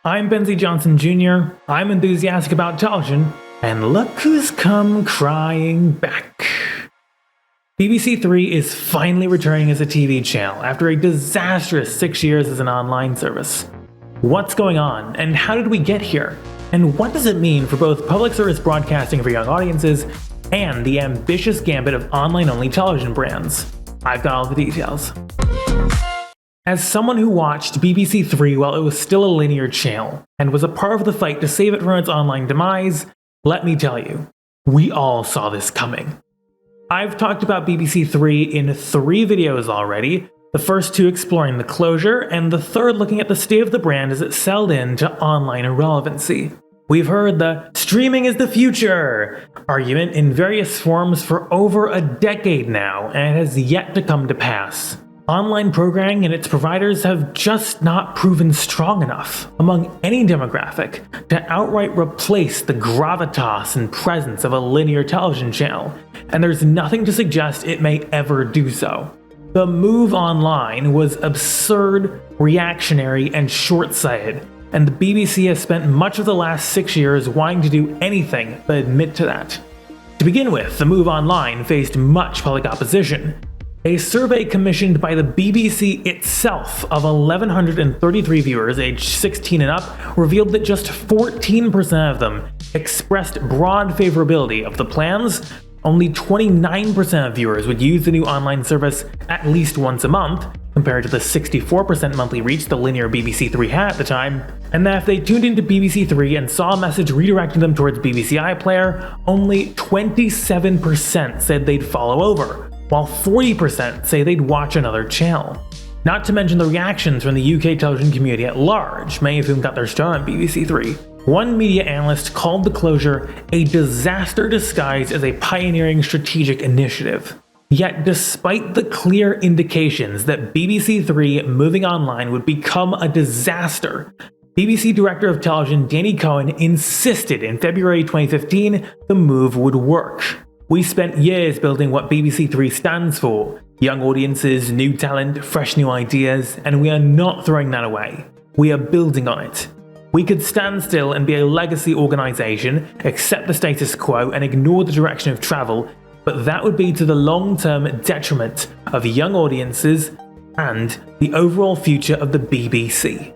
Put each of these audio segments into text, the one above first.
I'm Benzie Johnson Jr., I'm enthusiastic about television, and look who's come crying back. BBC Three is finally returning as a TV channel after a disastrous 6 years as an online service. What's going on, and how did we get here? And what does it mean for both public service broadcasting for young audiences and the ambitious gambit of online-only television brands? I've got all the details. As someone who watched BBC Three while it was still a linear channel, and was a part of the fight to save it from its online demise, let me tell you, we all saw this coming. I've talked about BBC Three in 3 videos already, the first 2 exploring the closure, and the third looking at the state of the brand as it settled into online irrelevancy. We've heard the "streaming is the future" argument in various forms for over a decade now, and it has yet to come to pass. Online programming and its providers have just not proven strong enough among any demographic to outright replace the gravitas and presence of a linear television channel, and there's nothing to suggest it may ever do so. The move online was absurd, reactionary, and short-sighted, and the BBC has spent much of the last 6 years wanting to do anything but admit to that. To begin with, the move online faced much public opposition. A survey commissioned by the BBC itself of 1,133 viewers aged 16 and up revealed that just 14% of them expressed broad favorability of the plans. Only 29% of viewers would use the new online service at least once a month, compared to the 64% monthly reach the linear BBC Three had at the time, and that if they tuned into BBC Three and saw a message redirecting them towards BBC iPlayer, only 27% said they'd follow over, while 40% say they'd watch another channel. Not to mention the reactions from the UK television community at large, many of whom got their start on BBC Three. One media analyst called the closure a disaster disguised as a pioneering strategic initiative. Yet despite the clear indications that BBC Three moving online would become a disaster, BBC Director of Television Danny Cohen insisted in February 2015 the move would work. "We spent years building what BBC Three stands for: young audiences, new talent, fresh new ideas, and we are not throwing that away. We are building on it. We could stand still and be a legacy organisation, accept the status quo and ignore the direction of travel, but that would be to the long-term detriment of young audiences and the overall future of the BBC."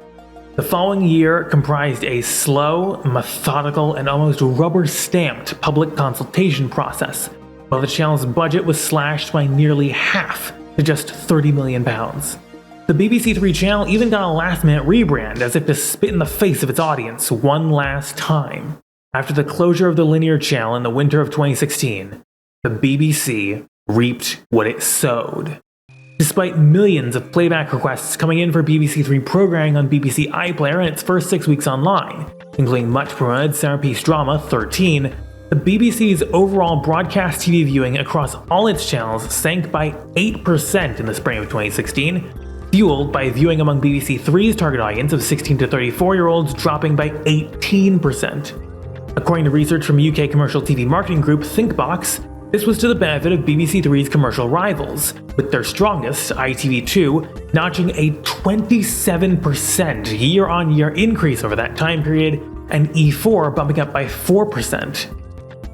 The following year comprised a slow, methodical, and almost rubber-stamped public consultation process, while the channel's budget was slashed by nearly half to just £30 million. The BBC Three channel even got a last-minute rebrand as if to spit in the face of its audience one last time. After the closure of the linear channel in the winter of 2016, the BBC reaped what it sowed. Despite millions of playback requests coming in for BBC Three programming on BBC iPlayer in its first 6 weeks online, including much promoted centerpiece drama 13, the BBC's overall broadcast TV viewing across all its channels sank by 8% in the spring of 2016, fueled by viewing among BBC Three's target audience of 16 to 34-year-olds dropping by 18%. According to research from UK commercial TV marketing group Thinkbox, this was to the benefit of BBC Three's commercial rivals, with their strongest, ITV2, notching a 27% year-on-year increase over that time period, and E4 bumping up by 4%.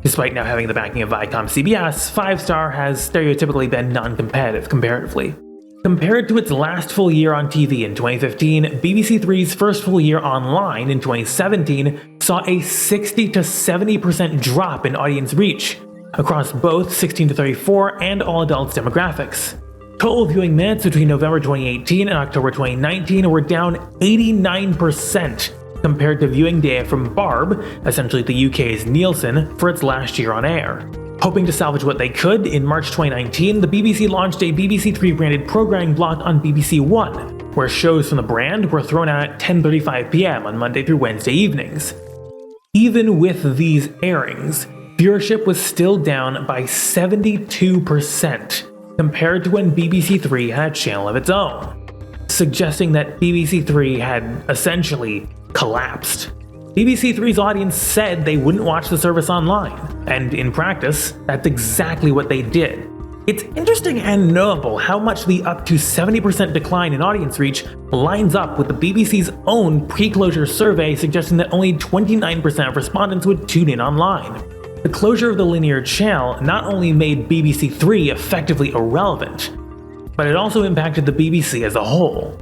Despite now having the backing of Viacom CBS, 5 Star has stereotypically been non-competitive comparatively. Compared to its last full year on TV in 2015, BBC Three's first full year online in 2017 saw a 60 to 70% drop in audience reach across both 16 to 34 and all adults demographics. Total viewing minutes between November 2018 and October 2019 were down 89% compared to viewing data from Barb, essentially the UK's Nielsen, for its last year on air. Hoping to salvage what they could, in March 2019, the BBC launched a BBC Three branded programming block on BBC One, where shows from the brand were thrown out at 10:35 p.m. on Monday through Wednesday evenings. Even with these airings, viewership was still down by 72% compared to when BBC Three had a channel of its own, suggesting that BBC Three had essentially collapsed. BBC Three's audience said they wouldn't watch the service online, and in practice, that's exactly what they did. It's interesting and notable how much the up to 70% decline in audience reach lines up with the BBC's own pre-closure survey suggesting that only 29% of respondents would tune in online. The closure of the linear channel not only made BBC Three effectively irrelevant, but it also impacted the BBC as a whole.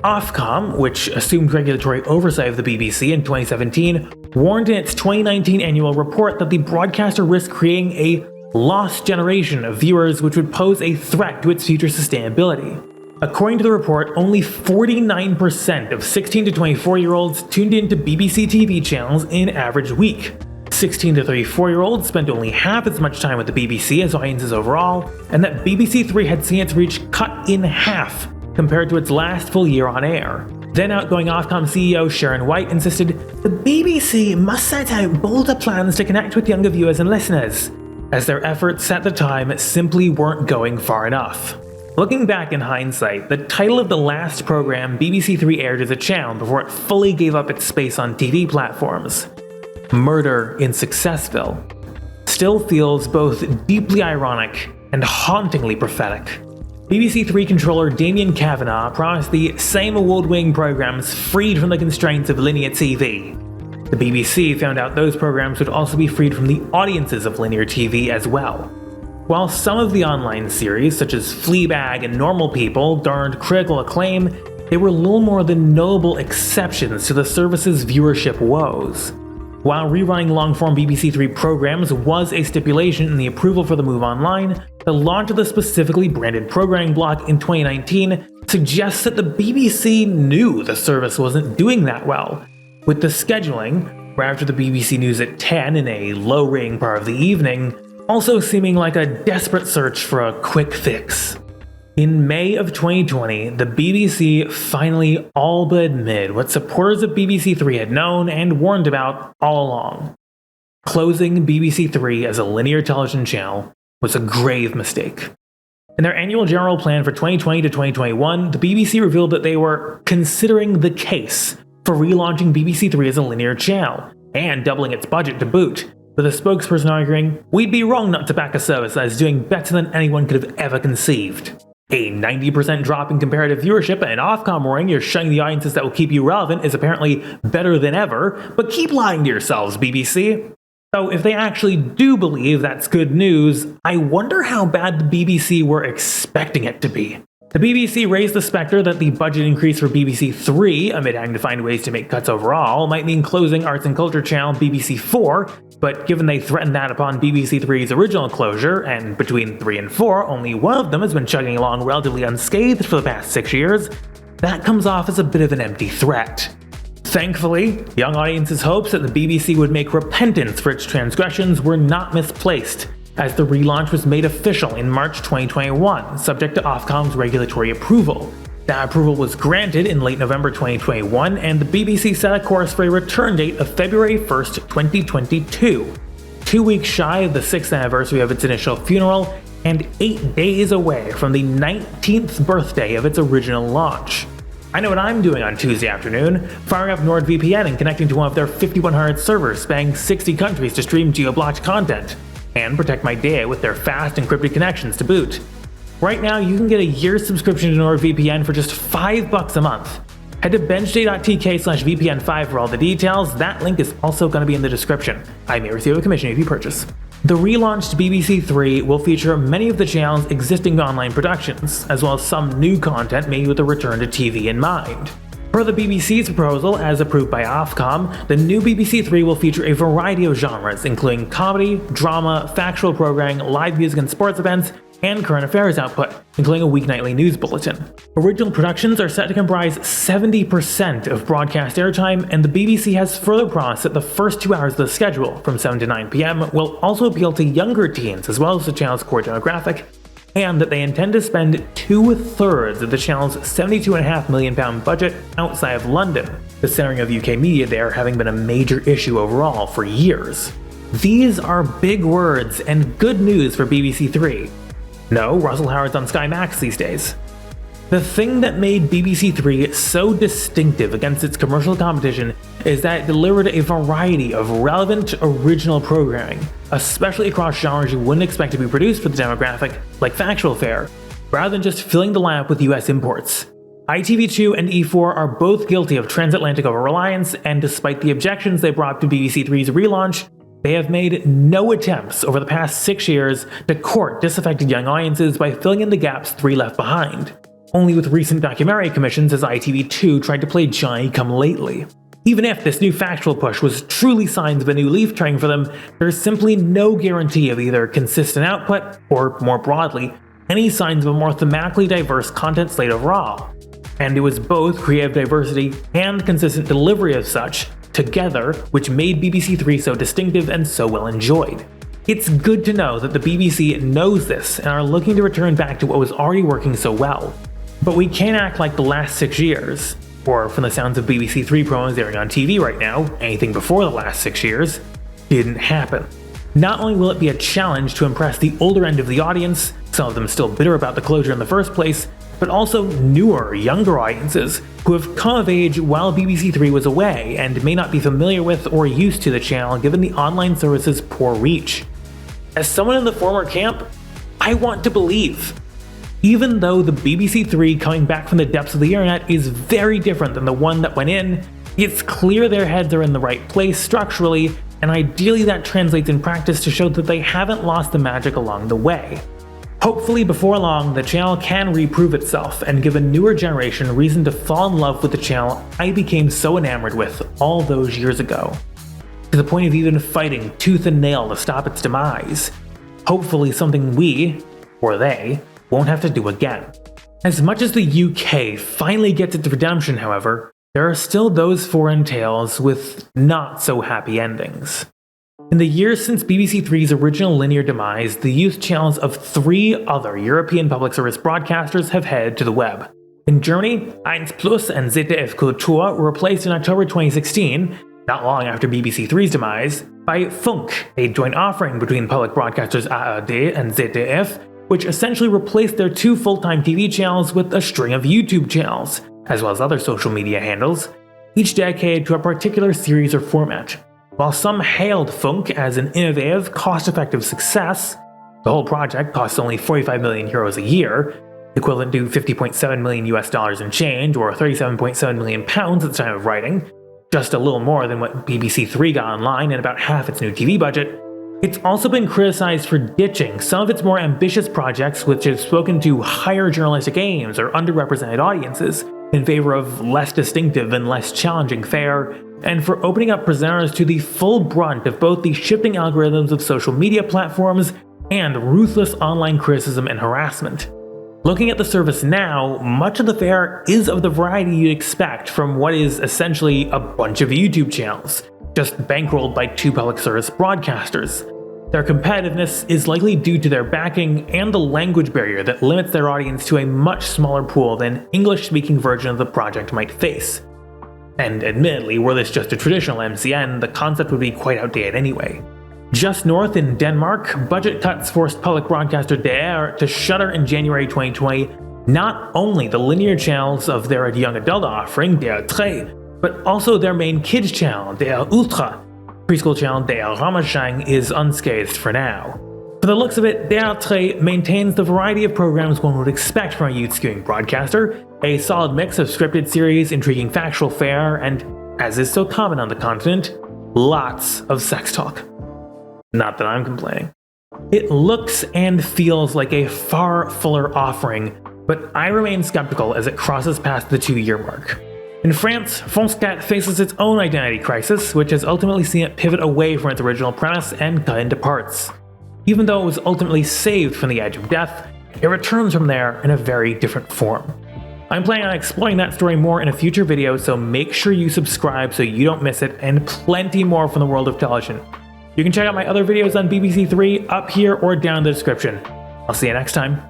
Ofcom, which assumed regulatory oversight of the BBC in 2017, warned in its 2019 annual report that the broadcaster risked creating a lost generation of viewers which would pose a threat to its future sustainability. According to the report, only 49% of 16 to 24-year-olds tuned into BBC TV channels in an average week. 16 to 34-year-olds spent only half as much time with the BBC as audiences overall, and that BBC Three had seen its reach cut in half compared to its last full year on air. Then outgoing Ofcom CEO Sharon White insisted, "The BBC must set out bolder plans to connect with younger viewers and listeners," as their efforts at the time simply weren't going far enough. Looking back in hindsight, the title of the last program BBC Three aired as a channel before it fully gave up its space on TV platforms, Murder in Successville, still feels both deeply ironic and hauntingly prophetic. BBC Three controller Damien Kavanagh promised the same award-winning programs freed from the constraints of linear TV. The BBC found out those programs would also be freed from the audiences of linear TV as well. While some of the online series, such as Fleabag and Normal People, garnered critical acclaim, they were little more than notable exceptions to the service's viewership woes. While rerunning long-form BBC Three programs was a stipulation in the approval for the move online, the launch of the specifically branded programming block in 2019 suggests that the BBC knew the service wasn't doing that well, with the scheduling, where after the BBC News at 10 in a low-rating part of the evening, also seeming like a desperate search for a quick fix. In May of 2020, the BBC finally all but admitted what supporters of BBC Three had known and warned about all along. Closing BBC Three as a linear television channel was a grave mistake. In their annual general plan for 2020 to 2021, the BBC revealed that they were considering the case for relaunching BBC Three as a linear channel, and doubling its budget to boot, with a spokesperson arguing, "We'd be wrong not to back a service that is doing better than anyone could have ever conceived." A 90% drop in comparative viewership and Ofcom warning you're shutting the audiences that will keep you relevant is apparently better than ever, but keep lying to yourselves, BBC. So if they actually do believe that's good news, I wonder how bad the BBC were expecting it to be. The BBC raised the specter that the budget increase for BBC Three, amid having to find ways to make cuts overall, might mean closing arts and culture channel BBC Four, but given they threatened that upon BBC Three's original closure, and between 3 and 4 only one of them has been chugging along relatively unscathed for the past 6 years, that comes off as a bit of an empty threat. Thankfully, young audiences' hopes that the BBC would make repentance for its transgressions were not misplaced, as the relaunch was made official in March 2021, subject to Ofcom's regulatory approval. That approval was granted in late November 2021, and the BBC set a course for a return date of February 1st, 2022, 2 weeks shy of the 6th anniversary of its initial funeral, and 8 days away from the 19th birthday of its original launch. I know what I'm doing on Tuesday afternoon, firing up NordVPN and connecting to one of their 5100 servers spanning 60 countries to stream geo-blocked content, and protect my data with their fast encrypted connections to boot. Right now, you can get a year's subscription to NordVPN for just $5 a month. Head to benchday.tk/VPN5 for all the details. That link is also going to be in the description. I may receive a commission if you purchase. The relaunched BBC Three will feature many of the channel's existing online productions, as well as some new content made with a return to TV in mind. Per the BBC's proposal, as approved by Ofcom, the new BBC Three will feature a variety of genres, including comedy, drama, factual programming, live music and sports events, and current affairs output, including a weeknightly news bulletin. Original productions are set to comprise 70% of broadcast airtime, and the BBC has further promised that the first 2 hours of the schedule, from 7 to 9 p.m., will also appeal to younger teens as well as the channel's core demographic, and that they intend to spend 2/3 of the channel's £72.5 million budget outside of London, the centering of UK media there having been a major issue overall for years. These are big words and good news for BBC Three. No, Russell Howard's on Sky Max these days. The thing that made BBC Three so distinctive against its commercial competition is that it delivered a variety of relevant, original programming, especially across genres you wouldn't expect to be produced for the demographic, like factual fare, rather than just filling the lineup with US imports. ITV2 and E4 are both guilty of transatlantic over-reliance, and despite the objections they brought to BBC Three's relaunch, they have made no attempts over the past 6 years to court disaffected young audiences by filling in the gaps Three left behind. Only with recent documentary commissions has ITV2 tried to play Johnny-come-lately. Even if this new factual push was truly signs of a new leaf turning for them, there's simply no guarantee of either consistent output, or more broadly, any signs of a more thematically diverse content slate overall. And it was both creative diversity and consistent delivery of such, together, which made BBC Three so distinctive and so well enjoyed. It's good to know that the BBC knows this and are looking to return back to what was already working so well. But we can't act like the last 6 years, or from the sounds of BBC Three promos airing on TV right now, anything before the last 6 years, didn't happen. Not only will it be a challenge to impress the older end of the audience, some of them still bitter about the closure in the first place, but also newer, younger audiences who have come of age while BBC Three was away and may not be familiar with or used to the channel given the online service's poor reach. As someone in the former camp, I want to believe. Even though the BBC Three coming back from the depths of the internet is very different than the one that went in, it's clear their heads are in the right place structurally, and ideally that translates in practice to show that they haven't lost the magic along the way. Hopefully before long, the channel can reprove itself and give a newer generation reason to fall in love with the channel I became so enamored with all those years ago, to the point of even fighting tooth and nail to stop its demise. Hopefully something we, or they, won't have to do again. As much as the UK finally gets its redemption, however, there are still those foreign tales with not so happy endings. In the years since BBC Three's original linear demise, the youth channels of 3 other European public service broadcasters have headed to the web. In Germany, 1 Plus and ZDF Kultur were replaced in October 2016, not long after BBC Three's demise, by Funk, a joint offering between public broadcasters ARD and ZDF, which essentially replaced their 2 full-time TV channels with a string of YouTube channels, as well as other social media handles, each dedicated to a particular series or format. While some hailed Funk as an innovative, cost-effective success, the whole project costs only 45 million euros a year, equivalent to $50.7 million US and change, or 37.7 million pounds at the time of writing, just a little more than what BBC Three got online and about half its new TV budget. It's also been criticized for ditching some of its more ambitious projects which have spoken to higher journalistic aims or underrepresented audiences, in favor of less distinctive and less challenging fare, and for opening up presenters to the full brunt of both the shifting algorithms of social media platforms and ruthless online criticism and harassment. Looking at the service now, much of the fare is of the variety you'd expect from what is essentially a bunch of YouTube channels, just bankrolled by 2 public service broadcasters. Their competitiveness is likely due to their backing and the language barrier that limits their audience to a much smaller pool than English-speaking version of the project might face. And admittedly, were this just a traditional MCN, the concept would be quite outdated anyway. Just north in Denmark, budget cuts forced public broadcaster DR to shutter in January 2020 not only the linear channels of their young adult offering, DR3, but also their main kids channel, DR Ultra. Preschool channel DR Ramachang is unscathed for now. For the looks of it, DR3 maintains the variety of programs one would expect from a youth-skewing broadcaster, a solid mix of scripted series, intriguing factual fare, and, as is so common on the continent, lots of sex talk. Not that I'm complaining. It looks and feels like a far fuller offering, but I remain skeptical as it crosses past the 2-year mark. In France, France 4 faces its own identity crisis, which has ultimately seen it pivot away from its original premise and cut into parts. Even though it was ultimately saved from the edge of death, it returns from there in a very different form. I'm planning on exploring that story more in a future video, so make sure you subscribe so you don't miss it, and plenty more from the world of television. You can check out my other videos on BBC Three up here or down in the description. I'll see you next time.